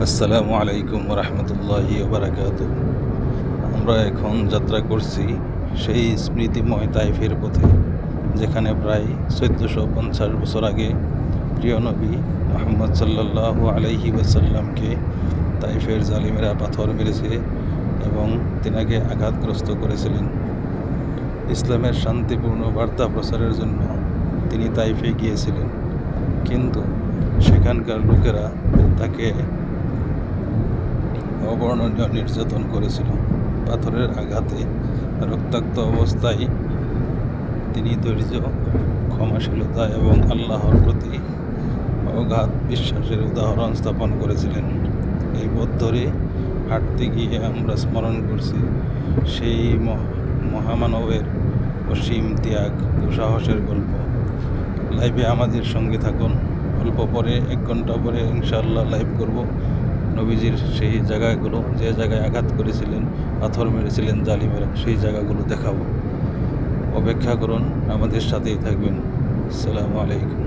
আসসালামু আলাইকুম রহমতুল্লাহি ওবারাকাতুহ। আমরা এখন যাত্রা করছি সেই স্মৃতিময় তাইফের পথে, যেখানে প্রায় 1450 বছর আগে প্রিয় নবী মুহাম্মদ সাল্লাল্লাহু আলাইহি ওয়াসাল্লামকে তাইফের জালিমেরা পাথর মেরেছে এবং তিনাকে আঘাতগ্রস্ত করেছিলেন। ইসলামের শান্তিপূর্ণ বার্তা প্রচারের জন্য তিনি তাইফে গিয়েছিলেন, কিন্তু সেখানকার লোকেরা তাকে অবর্ণনীয় নির্যাতন করেছিল। পাথরের আঘাতে রক্তাক্ত অবস্থায় তিনি ধৈর্য, ক্ষমাশীলতা এবং আল্লাহর প্রতি অগাধ বিশ্বাসের উদাহরণ স্থাপন করেছিলেন। এই পথ ধরে হাঁটতে গিয়ে আমরা স্মরণ করছি সেই মহামানবের অসীম ত্যাগ ও সাহসের গল্প। লাইভে আমাদের সঙ্গে থাকুন। অল্প পরে 1 ঘন্টা পরে ইনশাআল্লাহ লাইভ করব। নবীজির সেই জায়গাগুলো, যে জায়গায় আঘাত করেছিলেন, পাথর মেরেছিলেন জালিমেরা, সেই জায়গাগুলো দেখাবো। অপেক্ষা করুন, আমাদের সাথেই থাকবেন। আসসালামু আলাইকুম।